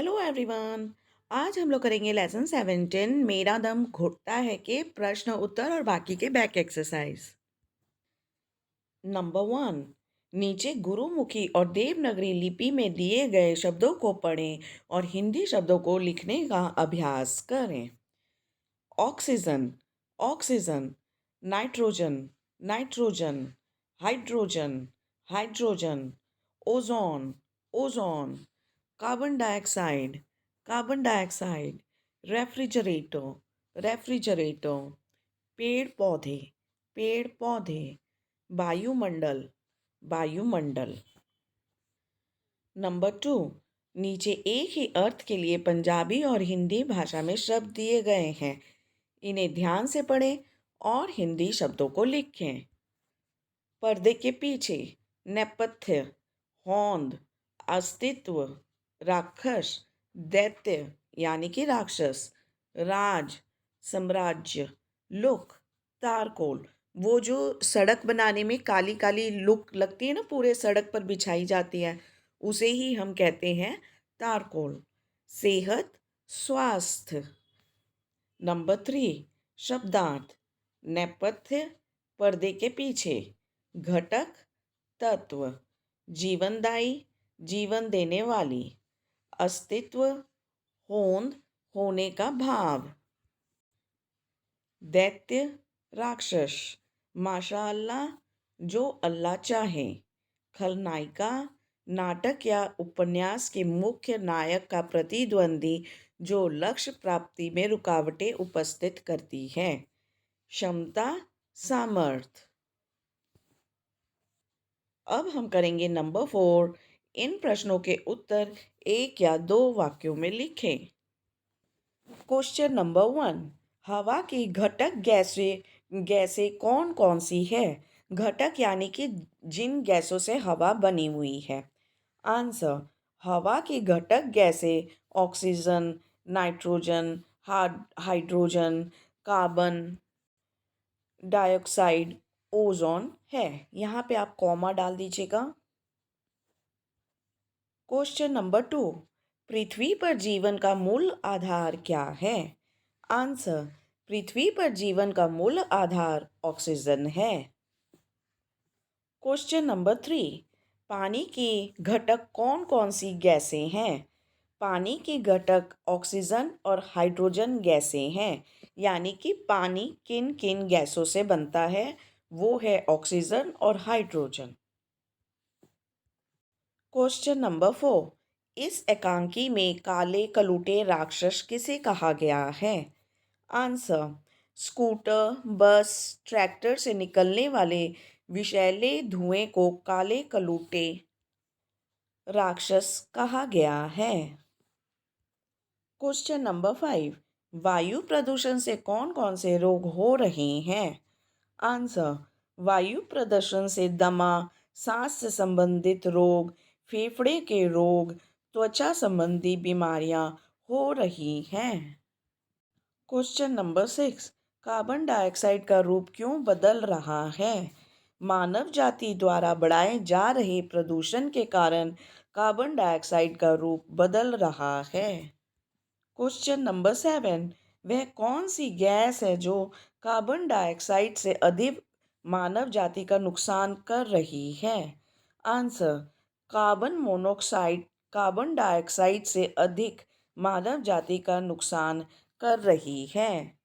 Hello everyone. आज हम लोग करेंगे लेसन 17 मेरा दम घुटता है के प्रश्न उत्तर और बाकी के बैक एक्सरसाइज। नंबर 1, नीचे गुरुमुखी और देवनागरी लिपि में दिए गए शब्दों को पढ़ें और हिंदी शब्दों को लिखने का अभ्यास करें। Oxygen, oxygen. Nitrogen, nitrogen. Hydrogen, hydrogen. Ozone, ozone. Carbon dioxide, carbon dioxide. Refrigerator, refrigerator. पेड़ पौधे, पेड़ पौधे। वायुमंडल, वायुमंडल। नंबर 2, नीचे एक ही अर्थ के लिए पंजाबी और हिंदी भाषा में शब्द दिए गए हैं। इन्हें ध्यान से पढ़ें और हिंदी शब्दों को लिखें। पर्दे के पीछे, नेपथ्य। होंद, अस्तित्व। राक्षस, दैत्य यानी कि राक्षस। राज, साम्राज्य। लुक, तारकोल। वो जो सड़क बनाने में काली काली लुक लगती है ना, पूरे सड़क पर बिछाई जाती है, उसे ही हम कहते हैं तारकोल। सेहत, स्वास्थ्य। नंबर 3, शब्दार्थ। नेपथ्य, पर्दे के पीछे। घटक, तत्व। जीवनदायी, जीवन देने वाली। अस्तित्व, होंद, होने का भाव। दैत्य, राक्षस। माशाअल्लाह, जो अल्लाह चाहे। खलनायिका, नाटक या उपन्यास के मुख्य नायक का प्रतिद्वंदी जो लक्ष्य प्राप्ति में रुकावटें उपस्थित करती है। क्षमता, सामर्थ्य। अब हम करेंगे नंबर 4। इन प्रश्नों के उत्तर एक या दो वाक्यों में लिखें। क्वेश्चन नंबर 1, हवा की घटक गैसें गैसें कौन कौन सी है? घटक यानी कि जिन गैसों से हवा बनी हुई है। आंसर, हवा की घटक गैसें oxygen, nitrogen, hydrogen, carbon dioxide, ozone है। यहाँ पे आप कॉमा डाल दीजिएगा। क्वेश्चन नंबर 2, पृथ्वी पर जीवन का मूल आधार क्या है? आंसर, पृथ्वी पर जीवन का मूल आधार ऑक्सीजन है। क्वेश्चन नंबर 3, पानी की घटक कौन कौन सी गैसें हैं? पानी की घटक ऑक्सीजन और हाइड्रोजन गैसें हैं। यानी कि पानी किन किन गैसों से बनता है? वो है ऑक्सीजन और हाइड्रोजन। क्वेश्चन नंबर 4, इस एकांकी में काले कलूटे राक्षस किसे कहा गया है? आंसर, स्कूटर, बस, ट्रैक्टर से निकलने वाले विषैले धुएं को काले कलूटे राक्षस कहा गया है। क्वेश्चन नंबर 5, वायु प्रदूषण से कौन कौन से रोग हो रहे हैं? आंसर, वायु प्रदूषण से दमा, सांस से संबंधित रोग, फेफड़े के रोग, त्वचा संबंधी बीमारियां हो रही हैं। क्वेश्चन नंबर 6, कार्बन डाइऑक्साइड का रूप क्यों बदल रहा है? मानव जाति द्वारा बढ़ाए जा रहे प्रदूषण के कारण कार्बन डाइऑक्साइड का रूप बदल रहा है। क्वेश्चन नंबर 7, वह कौन सी गैस है जो कार्बन डाइऑक्साइड से अधिक मानव जाति का नुकसान कर रही है? Answer, carbon monoxide carbon dioxide से अधिक मानव जाति का नुकसान कर रही है।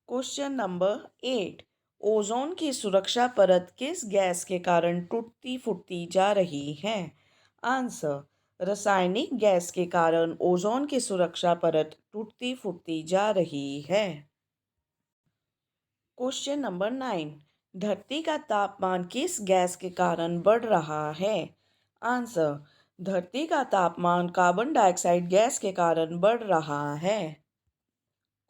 क्वेश्चन नंबर 8, ओजोन की सुरक्षा परत किस गैस के कारण टूटती फूटती जा रही है? आंसर, रासायनिक गैस के कारण ओजोन की सुरक्षा परत टूटती फूटती जा रही है। क्वेश्चन नंबर 9, धरती का तापमान किस गैस के कारण बढ़ रहा है? आंसर, धरती का तापमान कार्बन डाइऑक्साइड गैस के कारण बढ़ रहा है।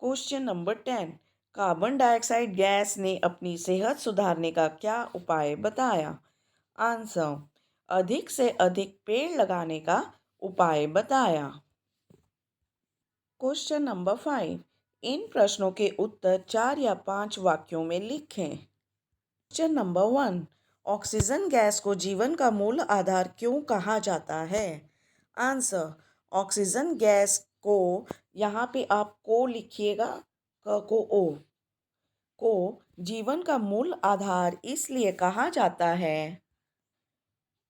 Question number 10, carbon dioxide gas ने अपनी सेहत सुधारने का क्या उपाय बताया? आंसर, अधिक से अधिक पेड़ लगाने का उपाय बताया। क्वेश्चन नंबर 5, इन प्रश्नों के उत्तर 4 या 5 वाक्यों में लिखें। क्वेश्चन नंबर 1, ऑक्सीजन गैस को जीवन का मूल आधार क्यों कहा जाता है? आंसर, ऑक्सीजन गैस को, यहाँ पे आप को लिखिएगा, क को ओ, को जीवन का मूल आधार इसलिए कहा जाता है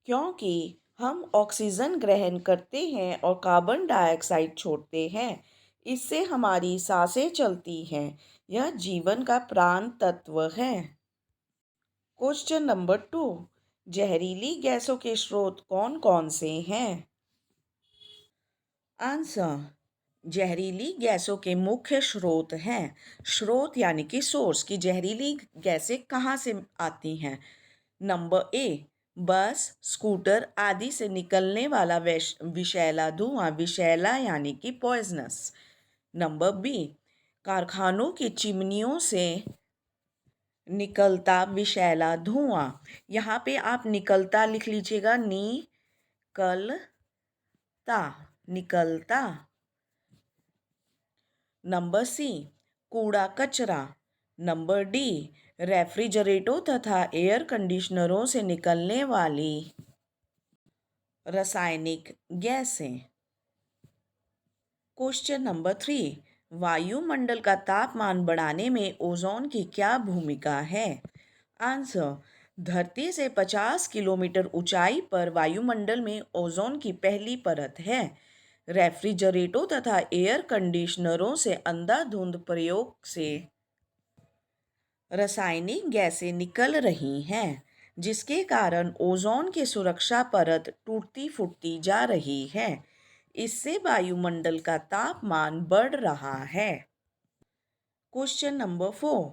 क्योंकि हम ऑक्सीजन ग्रहण करते हैं और कार्बन डाइऑक्साइड छोड़ते हैं। इससे हमारी सांसें चलती हैं। यह जीवन का प्राण तत्व है। क्वेश्चन नंबर 2, जहरीली गैसों के स्रोत कौन कौन से हैं? आंसर, जहरीली गैसों के मुख्य स्रोत हैं। स्रोत यानी कि सोर्स, की जहरीली गैसें कहाँ से आती हैं? नंबर ए, बस, स्कूटर आदि से निकलने वाला विषैला धुआं, विषैला यानी कि पॉइजनस। नंबर बी, कारखानों की चिमनियों से निकलता विषैला धुआं। यहाँ पे आप निकलता लिख लीजिएगा, निकलता। नंबर सी, कूड़ा कचरा। नंबर डी, रेफ्रिजरेटरों तथा एयर कंडीशनरों से निकलने वाली रासायनिक गैसें। क्वेश्चन नंबर 3, वायुमंडल का तापमान बढ़ाने में ओजोन की क्या भूमिका है? आंसर, धरती से 50 किलोमीटर ऊंचाई पर वायुमंडल में ओजोन की पहली परत है। रेफ्रिजरेटरों तथा एयर कंडीशनरों से अंधाधुंध प्रयोग से रासायनिक गैसें निकल रही हैं, जिसके कारण ओजोन की सुरक्षा परत टूटती फूटती जा रही है। इससे वायुमंडल का तापमान बढ़ रहा है। क्वेश्चन नंबर 4,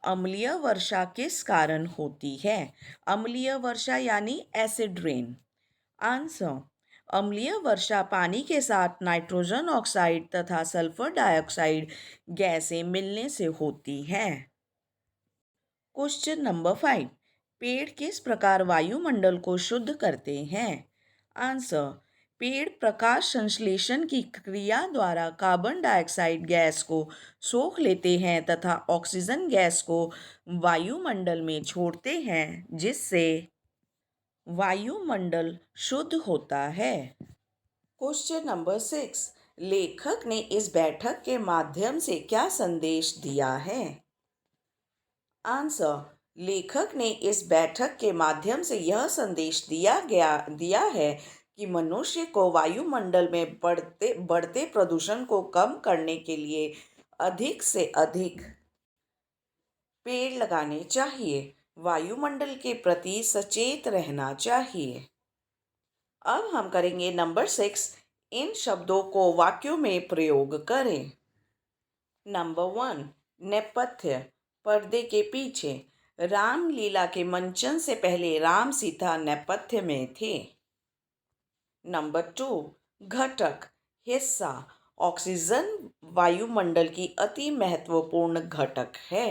अम्लीय वर्षा किस कारण होती है? अम्लीय वर्षा यानी एसिड रेन। आंसर, अम्लीय वर्षा पानी के साथ नाइट्रोजन ऑक्साइड तथा सल्फर डाइऑक्साइड गैसें मिलने से होती है। क्वेश्चन नंबर 5, पेड़ किस प्रकार वायुमंडल को शुद्ध करते हैं? आंसर, पेड़ प्रकाश संश्लेषण की क्रिया द्वारा कार्बन डाइऑक्साइड गैस को सोख लेते हैं तथा ऑक्सीजन गैस को वायुमंडल में छोड़ते हैं, जिससे वायुमंडल शुद्ध होता है। क्वेश्चन नंबर 6, लेखक ने इस बैठक के माध्यम से क्या संदेश दिया है? आंसर, लेखक ने इस बैठक के माध्यम से यह संदेश दिया है कि मनुष्य को वायुमंडल में बढ़ते प्रदूषण को कम करने के लिए अधिक से अधिक पेड़ लगाने चाहिए। वायुमंडल के प्रति सचेत रहना चाहिए। अब हम करेंगे नंबर 6, इन शब्दों को वाक्यों में प्रयोग करें। नंबर 1, नेपथ्य, पर्दे के पीछे। रामलीला के मंचन से पहले राम सीता नेपथ्य में थे। नंबर 2, घटक, हिस्सा। ऑक्सीजन वायुमंडल की अति महत्वपूर्ण घटक है।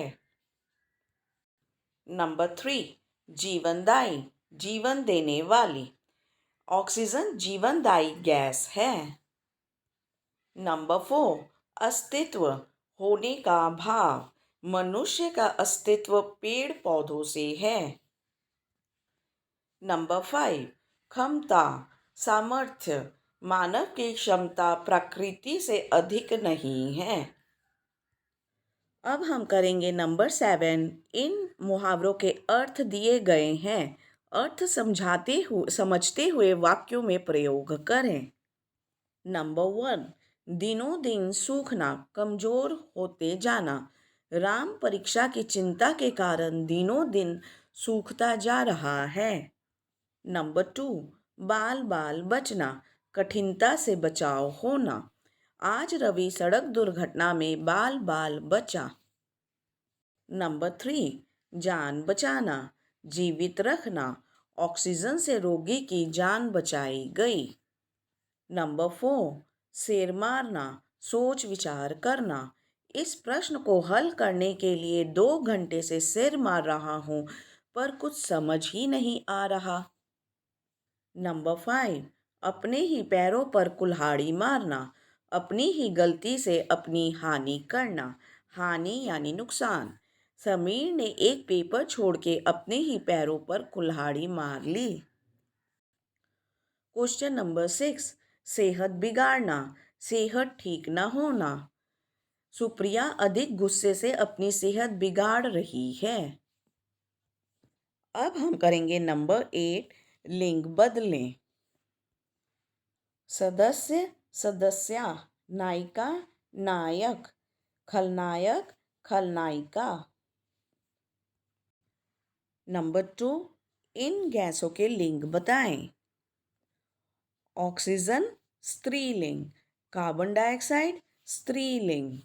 नंबर 3, जीवनदायी, जीवन देने वाली। ऑक्सीजन जीवनदायी गैस है। नंबर 4, अस्तित्व, होने का भाव। मनुष्य का अस्तित्व पेड़ पौधों से है। नंबर 5, क्षमता, सामर्थ्य। मानव की क्षमता प्रकृति से अधिक नहीं है। अब हम करेंगे नंबर 7, इन मुहावरों के अर्थ दिए गए हैं। अर्थ समझते हुए वाक्यों में प्रयोग करें। नंबर 1, दिनों दिन सूखना, कमजोर होते जाना। राम परीक्षा की चिंता के कारण दिनों दिन सूखता जा रहा है। नंबर 2, बाल बाल बचना, कठिनता से बचाव होना। आज रवि सड़क दुर्घटना में बाल बाल बचा। नंबर 3, जान बचाना, जीवित रखना। ऑक्सीजन से रोगी की जान बचाई गई। नंबर 4, सिर मारना, सोच विचार करना। इस प्रश्न को हल करने के लिए 2 घंटे से सिर मार रहा हूँ, पर कुछ समझ ही नहीं आ रहा। नंबर 5, अपने ही पैरों पर कुल्हाड़ी मारना, अपनी ही गलती से अपनी हानि करना। हानि यानी नुकसान। समीर ने एक पेपर छोड़ के अपने ही पैरों पर कुल्हाड़ी मार ली। क्वेश्चन नंबर 6, सेहत बिगाड़ना, सेहत ठीक न होना। सुप्रिया अधिक गुस्से से अपनी सेहत बिगाड़ रही है। अब हम करेंगे नंबर 8, लिंग बदलें। सदस्य, सदस्या, नायिका, नायक, खलनायक, खलनायिका। नंबर 2, इन गैसों के लिंग बताएं। ऑक्सीजन स्त्रीलिंग, कार्बन डाइऑक्साइड स्त्रीलिंग,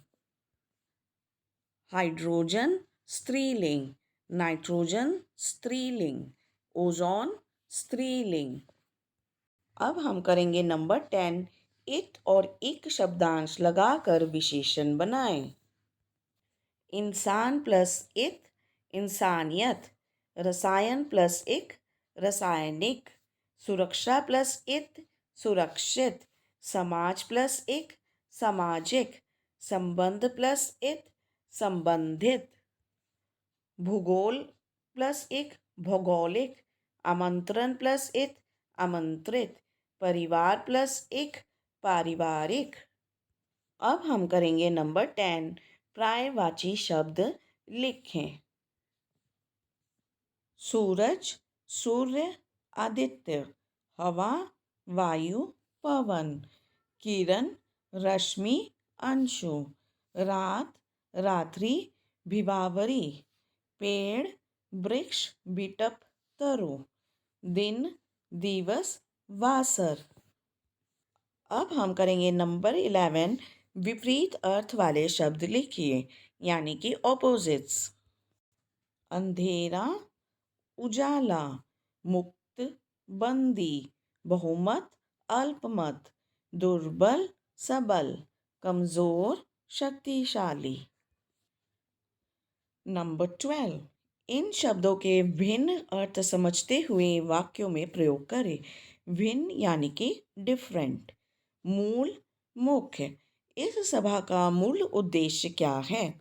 हाइड्रोजन स्त्रीलिंग, नाइट्रोजन स्त्रीलिंग, ओजोन स्त्रीलिंग। अब हम करेंगे नंबर 10, इत और इक शब्दांश लगाकर विशेषण बनाएं। इंसान प्लस इत, इंसानियत। रसायन प्लस इक, रासायनिक। सुरक्षा प्लस इत, सुरक्षित। समाज प्लस इक, सामाजिक। संबंध प्लस इत, संबंधित। भूगोल प्लस इक, भौगोलिक। आमंत्रण प्लस इत, आमंत्रित। परिवार प्लस इक, पारिवारिक। अब हम करेंगे नंबर 10, पर्यायवाची शब्द लिखें। सूरज, सूर्य, आदित्य। हवा, वायु, पवन। किरण, रश्मि, अंशु। रात, रात्रि, भिवावरी। पेड़, वृक्ष, बिटप, तरु। दिन, दिवस, वासर। अब हम करेंगे नंबर 11, विपरीत अर्थ वाले शब्द लिखिए, यानी कि ऑपोजिट्स। अंधेरा, उजाला। मुक्त, बंदी। बहुमत, अल्पमत। दुर्बल, सबल। कमजोर, शक्तिशाली। नंबर 12, इन शब्दों के भिन्न अर्थ समझते हुए वाक्यों में प्रयोग करें। भिन्न यानी कि डिफरेंट। मूल, मुख्य। इस सभा का मूल उद्देश्य क्या है?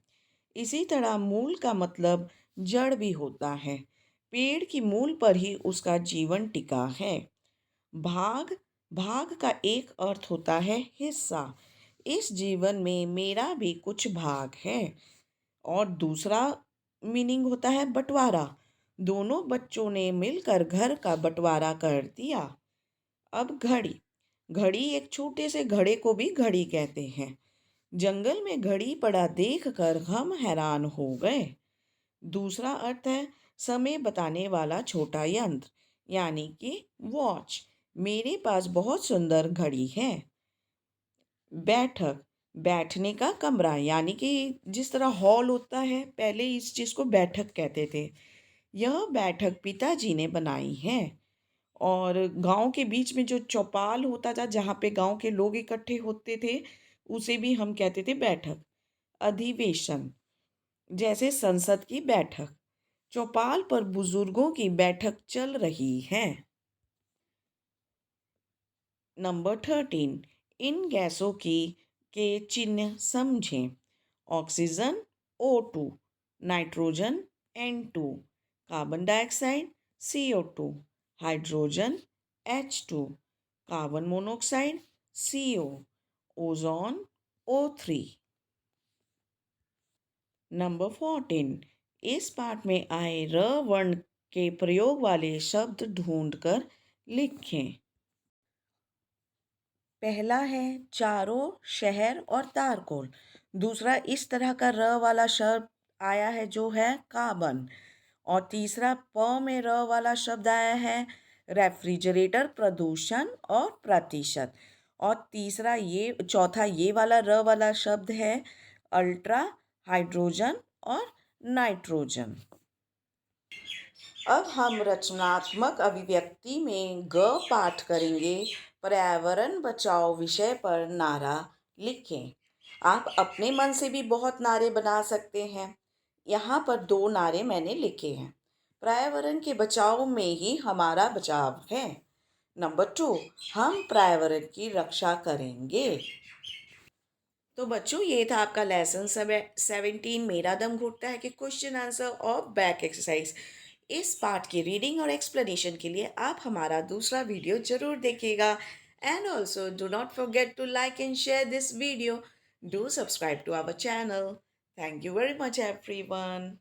इसी तरह मूल का मतलब जड़ भी होता है। पेड़ की मूल पर ही उसका जीवन टिका है। भाग, भाग का एक अर्थ होता है हिस्सा। इस जीवन में मेरा भी कुछ भाग है। और दूसरा मीनिंग होता है बंटवारा। दोनों बच्चों ने मिलकर घर का बंटवारा कर दिया। अब घड़ी, घड़ी एक छोटे से घड़े को भी घड़ी कहते हैं। जंगल में घड़ी पड़ा देखकर हम हैरान हो गए। दूसरा अर्थ है समय बताने वाला छोटा यंत्र, यानी कि वॉच। मेरे पास बहुत सुंदर घड़ी है। बैठक, बैठने का कमरा, यानी कि जिस तरह हॉल होता है, पहले इस चीज़ को बैठक कहते थे। यह बैठक पिताजी ने बनाई है। और गांव के बीच में जो चौपाल होता था, जहाँ पे गांव के लोग इकट्ठे होते थे, उसे भी हम कहते थे बैठक। अधिवेशन, जैसे संसद की बैठक। चौपाल पर बुजुर्गों की बैठक चल रही है। नंबर 13, इन गैसों के चिन्ह समझें। Oxygen O2, nitrogen N2, carbon dioxide CO2, hydrogen H2, carbon monoxide CO, ozone O3। Number 14, इस पाठ में आए र वर्ण के प्रयोग वाले शब्द ढूंढकर लिखें। पहला है चारों, शहर और तारकोल। दूसरा इस तरह का र वाला शब्द आया है जो है कार्बन। और तीसरा प में र वाला शब्द आया है रेफ्रिजरेटर, प्रदूषण और प्रतिशत। और चौथा ये वाला र वाला शब्द है अल्ट्रा, हाइड्रोजन और नाइट्रोजन। अब हम रचनात्मक अभिव्यक्ति में ग पाठ करेंगे। पर्यावरण बचाओ विषय पर नारा लिखें। आप अपने मन से भी बहुत नारे बना सकते हैं। यहाँ पर 2 नारे मैंने लिखे हैं। पर्यावरण के बचाव में ही हमारा बचाव है। नंबर 2, हम पर्यावरण की रक्षा करेंगे। तो बच्चों, ये था आपका लेसन 17 मेरा दम घुटता है कि क्वेश्चन आंसर और बैक एक्सरसाइज। इस पार्ट की रीडिंग और एक्सप्लेनेशन के लिए आप हमारा दूसरा वीडियो जरूर देखिएगा। And also, do not forget to like and share this video. Do subscribe to our channel. Thank you very much, everyone.